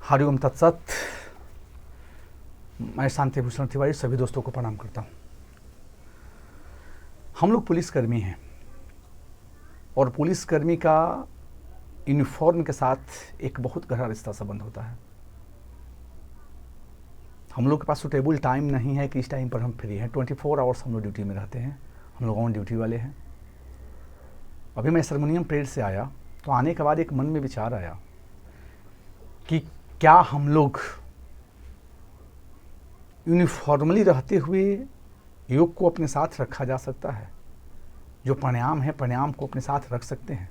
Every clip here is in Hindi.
हरिओम तत्सत। मैं शांति भूषण तिवारी सभी दोस्तों को प्रणाम करता हूँ। हम लोग पुलिसकर्मी हैं और पुलिसकर्मी का यूनिफॉर्म के साथ एक बहुत गहरा रिश्ता संबंध होता है। हम लोग के पास सुटेबल टाइम नहीं है कि इस टाइम पर हम फ्री हैं। 24 आवर्स हम लोग ड्यूटी में रहते हैं, हम लोग ऑन ड्यूटी वाले हैं। अभी मैं सरमोनियम परेड से आया तो आने के बाद एक मन में विचार आया कि क्या हम लोग यूनिफॉर्मली रहते हुए योग को अपने साथ रखा जा सकता है? जो प्राणायाम है, प्राणायाम को अपने साथ रख सकते हैं?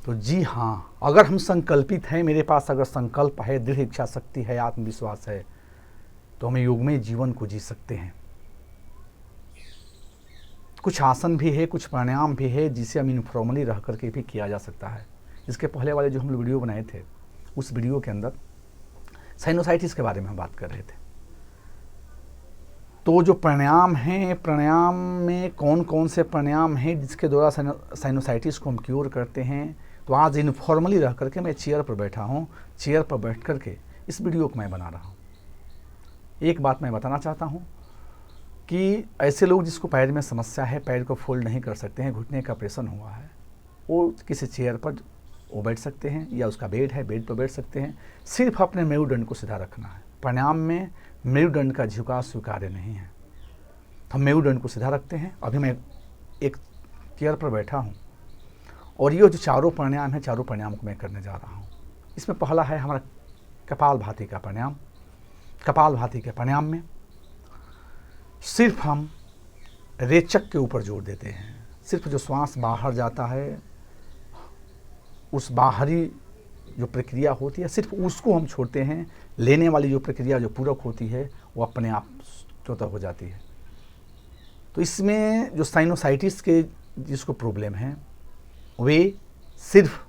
तो जी हाँ, अगर हम संकल्पित हैं, मेरे पास अगर संकल्प है, दृढ़ इच्छा शक्ति है, आत्मविश्वास है, तो हम योगमय जीवन को जी सकते हैं। कुछ आसन भी है, कुछ प्राणायाम भी है जिसे हम यूनिफॉर्मली रह करके भी किया जा सकता है। इसके पहले वाले जो हम लोग वीडियो बनाए थे, उस वीडियो के अंदर साइनोसाइटिस के बारे में हम बात कर रहे थे। तो जो प्राणायाम हैं, प्राणायाम में कौन कौन से प्राणायाम हैं जिसके द्वारा साइनोसाइटिस को हम क्योर करते हैं। तो आज इनफॉर्मली रह करके मैं चेयर पर बैठा हूँ, चेयर पर बैठ करके इस वीडियो को मैं बना रहा हूँ। एक बात मैं बताना चाहता हूँ कि ऐसे लोग जिसको पैर में समस्या है, पैर को फोल्ड नहीं कर सकते हैं, घुटने का ऑपरेशन हुआ है, वो किसी चेयर पर वो बैठ सकते हैं या उसका बेड है, बेड पर बैठ सकते हैं। सिर्फ अपने मेरुदंड को सीधा रखना है। प्राणायाम में मेरुदंड का झुकाव स्वीकार्य नहीं है। हम मेरुदंड को सीधा रखते हैं। अभी मैं एक चेयर पर बैठा हूँ और ये जो चारों प्राणायाम है, चारों प्राणायाम को मैं करने जा रहा हूँ। इसमें पहला है हमारा कपालभाति का प्राणायाम। कपालभाति के प्राणायाम में सिर्फ हम रेचक के ऊपर जोर देते हैं। सिर्फ जो श्वास बाहर जाता है, उस बाहरी जो प्रक्रिया होती है, सिर्फ उसको हम छोड़ते हैं। लेने वाली जो प्रक्रिया जो पूरक होती है, वो अपने आप स्वतः हो जाती है। तो इसमें जो साइनोसाइटिस के जिसको प्रॉब्लम है, वे सिर्फ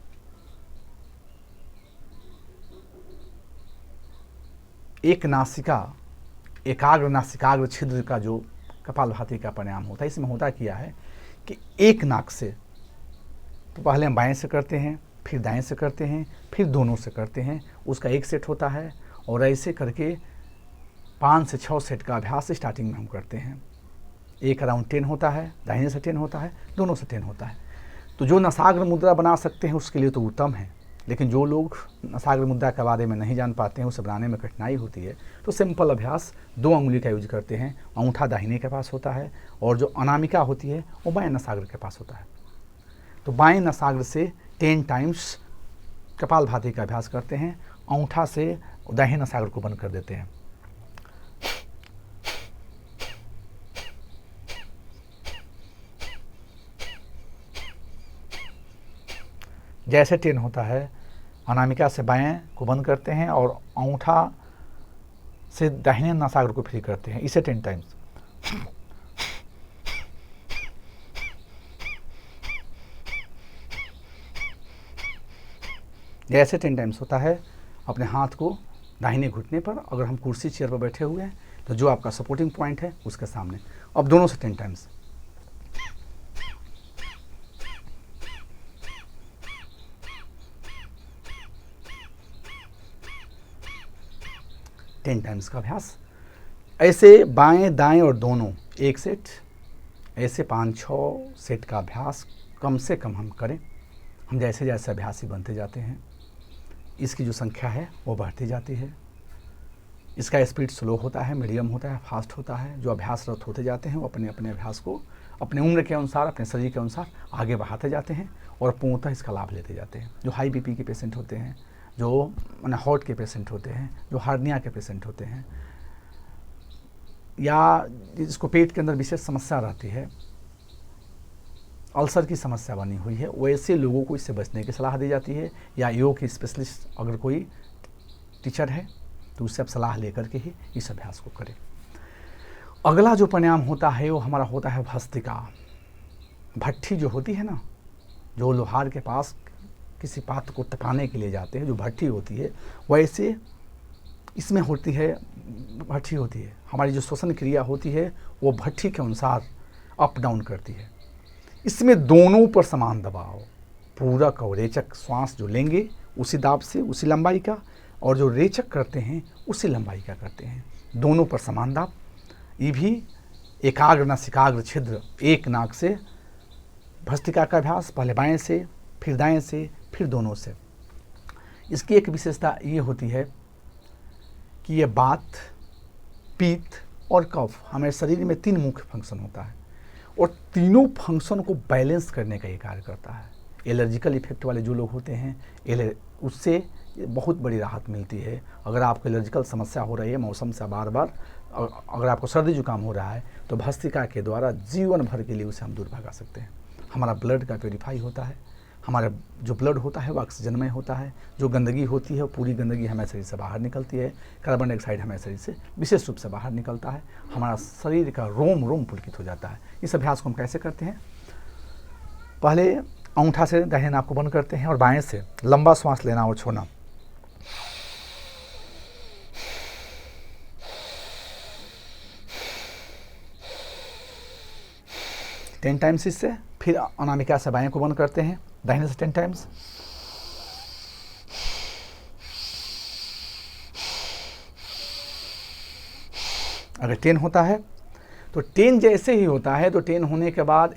एक नासिका, एकाग्र नासिकाग्र छिद्र का जो कपालभाति का प्राणायाम होता है, इसमें होता क्या है कि एक नाक से तो पहले हम बाएं से करते हैं, फिर दाएं से करते हैं, फिर दोनों से करते हैं। उसका एक सेट होता है और ऐसे करके 5 से 6 सेट का अभ्यास स्टार्टिंग में हम करते हैं। एक अराउंड 10 होता है, दाहिने से 10 होता है, दोनों से 10 होता है। तो जो नसाग्र मुद्रा बना सकते हैं उसके लिए तो उत्तम है, लेकिन जो लोग नसाग्र मुद्रा के बारे में नहीं जान पाते हैं, उसे बनाने में कठिनाई होती है, तो सिंपल अभ्यास 2 अंगुली का यूज करते हैं। अंगूठा दाहिने के पास होता है और जो अनामिका होती है वो बाएं नसाग्र के पास होता है। तो बाएं नसाग्र से 10 टाइम्स कपालभाति का अभ्यास करते हैं। अंगूठा से दाहिने नसाग्र को बंद कर देते हैं। जैसे 10 होता है, अनामिका से बाएं को बंद करते हैं और अंगूठा से दाहिने नसाग्र को फ्री करते हैं। इसे 10 टाइम्स। जैसे 10 टाइम्स होता है, अपने हाथ को दाहिने घुटने पर, अगर हम कुर्सी चेयर पर बैठे हुए हैं तो जो आपका सपोर्टिंग पॉइंट है उसके सामने। अब दोनों से 10 टाइम्स। टेन टाइम्स का अभ्यास। ऐसे बाएं दाएं और दोनों एक सेट, ऐसे 5-6 सेट का अभ्यास कम से कम हम करें। हम जैसे जैसे अभ्यासी बनते जाते हैं, इसकी जो संख्या है वो बढ़ती जाती है। इसका स्पीड स्लो होता है, मीडियम होता है, फास्ट होता है। जो अभ्यासरत होते जाते हैं वो अपने अपने अभ्यास को अपने उम्र के अनुसार, अपने शरीर के अनुसार आगे बढ़ाते जाते हैं और पूर्णतः इसका लाभ लेते जाते हैं। जो हाई बीपी के पेशेंट होते हैं, जो हार्ट के पेशेंट होते हैं, जो हार्निया के पेशेंट होते हैं, या जिसको पेट के अंदर विशेष समस्या रहती है, अल्सर की समस्या बनी हुई है, वैसे लोगों को इससे बचने की सलाह दी जाती है। या योग की स्पेशलिस्ट अगर कोई टीचर है तो उससे आप सलाह लेकर के ही इस अभ्यास को करें। अगला जो प्राणायाम होता है वो हमारा होता है भस्त्रिका। भट्ठी जो होती है ना, जो लोहार के पास किसी पात्र को तपाने के लिए जाते हैं, जो भट्ठी होती है, वैसे इसमें होती है, भट्ठी होती है। हमारी जो श्वसन क्रिया होती है वो भट्ठी के अनुसार अप डाउन करती है। इसमें दोनों पर समान दबाव, पूरक और रेचक श्वास जो लेंगे उसी दाब से, उसी लंबाई का, और जो रेचक करते हैं उसी लंबाई का करते हैं। दोनों पर समान दाब। ये भी एकाग्र नासिकाग्र छिद्र, एक नाक से भस्त्रिका का अभ्यास, पहले बाएं से, फिर दाएं से, फिर दोनों से। इसकी एक विशेषता ये होती है कि ये बात, पित्त और कफ, हमारे शरीर में 3 मुख्य फंक्शन होता है और तीनों फंक्शन को बैलेंस करने का ये कार्य करता है। एलर्जिकल इफेक्ट वाले जो लोग होते हैं उससे बहुत बड़ी राहत मिलती है। अगर आपको एलर्जिकल समस्या हो रही है मौसम से बार बार, अगर आपको सर्दी जुकाम हो रहा है तो भस्त्रिका के द्वारा जीवन भर के लिए उसे हम दूर भगा सकते हैं। हमारा ब्लड का प्योरीफाई होता है, हमारा जो ब्लड होता है वो ऑक्सीजनमय होता है, जो गंदगी होती है वो पूरी गंदगी हमारे शरीर से बाहर निकलती है, कार्बन डाइऑक्साइड हमारे शरीर से विशेष रूप से बाहर निकलता है, हमारा शरीर का रोम रोम पुलकित हो जाता है। इस अभ्यास को हम कैसे करते हैं? पहले अंगूठा से दाहिने नाक को बंद करते हैं और बाएं से लंबा श्वास लेना और छोड़ना। टेन टाइम्स इससे, फिर अनामिका से बाएं को बंद करते हैं, दाहिने से 10 टाइम्स। अगर 10 होता है तो 10 जैसे ही होता है तो 10 होने के बाद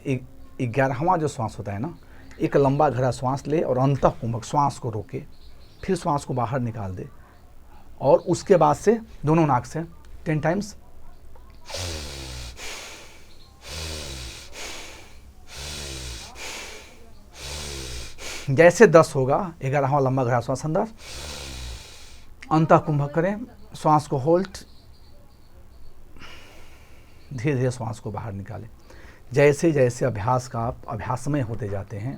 11वां जो श्वास होता है ना, एक लंबा गहरा श्वास ले और अंतःकुंभक श्वास को रोके, फिर श्वास को बाहर निकाल दे और उसके बाद से दोनों नाक से 10 टाइम्स। जैसे 10 होगा 11वां लंबा गहरा श्वास अंदर, अंतःकुंभक करें, श्वास को होल्ड, धीरे धीरे श्वास को बाहर निकालें। जैसे जैसे अभ्यास का आप अभ्यासमय होते जाते हैं,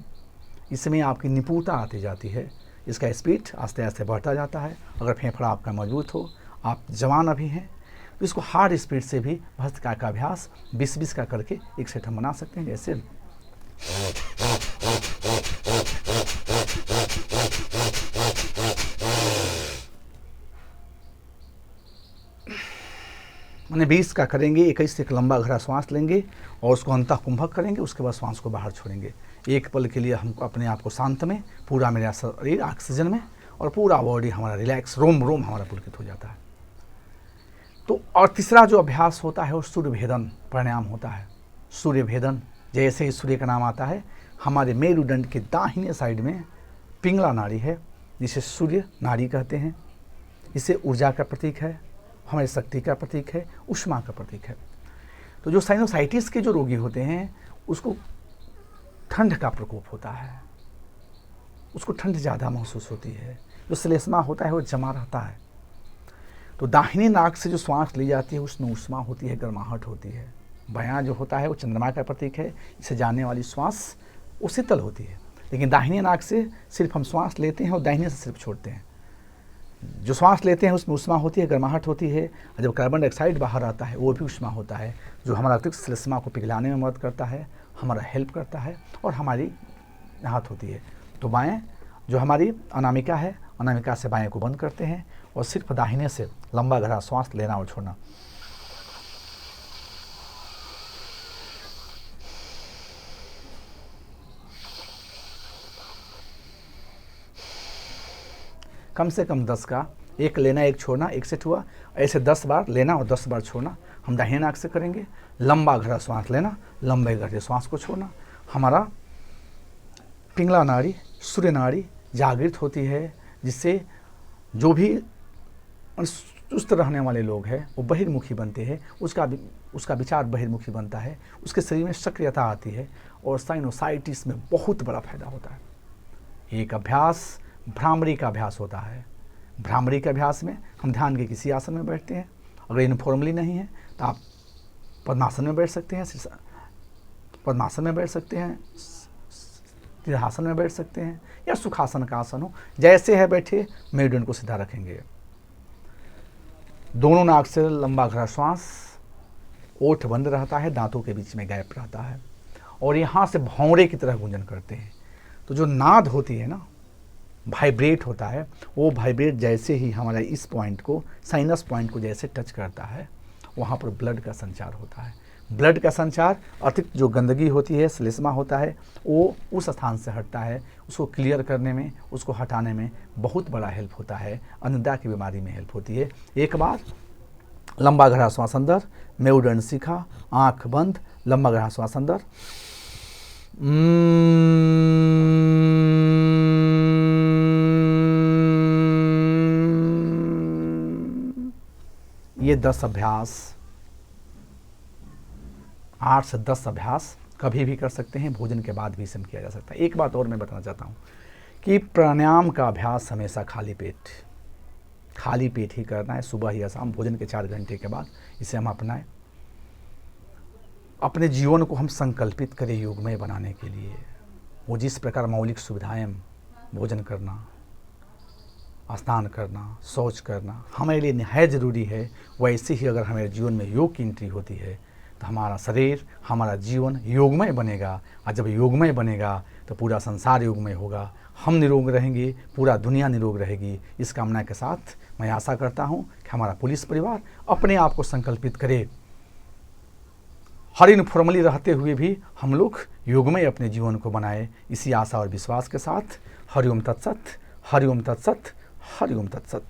इसमें आपकी निपुणता आती जाती है, इसका स्पीड आस्ते आस्ते बढ़ता जाता है। अगर फेफड़ा आपका मजबूत हो, आप जवान अभी हैं, तो इसको हार्ड स्पीड से भी भस्त्रिका का अभ्यास 20-20 का करके एक सेट हम बना सकते हैं। जैसे मैंने 20 का करेंगे, 21 से एक लंबा गहरा श्वास लेंगे और उसको अंतःकुंभक करेंगे, उसके बाद श्वास को बाहर छोड़ेंगे। एक पल के लिए हमको अपने आप को शांत में, पूरा मेरा शरीर ऑक्सीजन में और पूरा बॉडी हमारा रिलैक्स, रोम रोम हमारा पुलकित हो जाता है। तो और तीसरा जो अभ्यास होता है वो सूर्य भेदन प्राणायाम होता है। सूर्य भेदन, जैसे ही सूर्य का नाम आता है, हमारे मेरुदंड के दाहिने साइड में पिंगला नाड़ी है, जिसे सूर्य नाड़ी कहते हैं। इसे ऊर्जा का प्रतीक है, हमारी शक्ति का प्रतीक है, ऊष्मा का प्रतीक है। तो जो साइनोसाइटिस के जो रोगी होते हैं उसको ठंड का प्रकोप होता है, उसको ठंड ज़्यादा महसूस होती है, जो श्लेष्मा होता है वो जमा रहता है। तो दाहिनी नाक से जो श्वास ली जाती है उसमें ऊष्मा होती है, गर्माहट होती है। बायां जो होता है वो चंद्रमा का प्रतीक है, इससे जाने वाली श्वास वो शीतल होती है। लेकिन दाहिनी नाक से सिर्फ हम श्वास लेते हैं और दाहिने से सिर्फ छोड़ते हैं। जो श्वास लेते हैं उसमें ऊष्मा होती है, गर्माहट होती है, और जब कार्बन डाइऑक्साइड बाहर आता है वो भी ऊष्मा होता है, जो हमारा अतिरिक्त श्लेष्मा को पिघलाने में मदद करता है, हमारा हेल्प करता है और हमारी राहत होती है। तो बाएं जो हमारी अनामिका है, अनामिका से बाएं को बंद करते हैं और सिर्फ दाहिने से लंबा गहरा श्वास लेना और छोड़ना। कम से कम 10 का, एक लेना एक छोड़ना, एक सेट हुआ। ऐसे 10 बार लेना और 10 बार छोड़ना हम दाहिने नाक से करेंगे। लंबा गहरा श्वास लेना, लंबे गहरे श्वास को छोड़ना। हमारा पिंगला नाड़ी, सूर्य नाड़ी जागृत होती है, जिससे जो भी सुस्त रहने वाले लोग हैं वो बहिर्मुखी बनते हैं, उसका विचार बहिर्मुखी बनता है, उसके शरीर में सक्रियता आती है और साइनोसाइटिस में बहुत बड़ा फायदा होता है। एक अभ्यास भ्रामरी का अभ्यास होता है। भ्रामरी के अभ्यास में हम ध्यान के किसी आसन में बैठते हैं। अगर यूनिफॉर्मली नहीं है तो आप पद्मासन में बैठ सकते हैं, पद्मासन में बैठ सकते हैं, सिंहासन में बैठ सकते हैं, या सुखासन का आसन हो। जैसे है बैठे, मेरुदंड को सीधा रखेंगे। दोनों नाक से लंबा गहरा श्वास, ओठ बंद रहता है, दांतों के बीच में गैप रहता है और यहाँ से भौंरे की तरह गूंजन करते हैं। तो जो नाद होती है ना, वाइब्रेट होता है, वो वाइब्रेट जैसे ही हमारा इस पॉइंट को, साइनस पॉइंट को जैसे टच करता है, वहाँ पर ब्लड का संचार होता है। ब्लड का संचार, अतिरिक्त जो गंदगी होती है, श्लेष्मा होता है, वो उस स्थान से हटता है। उसको क्लियर करने में, उसको हटाने में बहुत बड़ा हेल्प होता है। अनिद्रा की बीमारी में हेल्प होती है। एक बार लंबा गहरा श्वास अंदर, मेरुदंड शिखा, आंख बंद, लंबा गहरा श्वास अंदर, ये 10 अभ्यास, 8 से 10 अभ्यास कभी भी कर सकते हैं, भोजन के बाद भी इसे किया जा सकता है। एक बात और मैं बताना चाहता हूँ कि प्राणायाम का अभ्यास हमेशा खाली पेट ही करना है, सुबह या शाम, भोजन के 4 घंटे के बाद इसे हम अपनाएं। अपने जीवन को हम संकल्पित करें योगमय बनाने के लिए। वो जिस प्रकार मौलिक सुविधाएं, भोजन करना, स्नान करना, शौच करना हमारे लिए निहायत ज़रूरी है, वैसे ही अगर हमारे जीवन में योग की एंट्री होती है तो हमारा शरीर, हमारा जीवन योगमय बनेगा। और जब योगमय बनेगा तो पूरा संसार योगमय होगा, हम निरोग रहेंगे, पूरा दुनिया निरोग रहेगी। इस कामना के साथ मैं आशा करता हूँ कि हमारा पुलिस परिवार अपने आप को संकल्पित करे, हर इनफॉर्मली रहते हुए भी हम लोग योगमय अपने जीवन को बनाए। इसी आशा और विश्वास के साथ हरिओम तत्सत, हरिओम तत्सत, हरिओम तत्सत।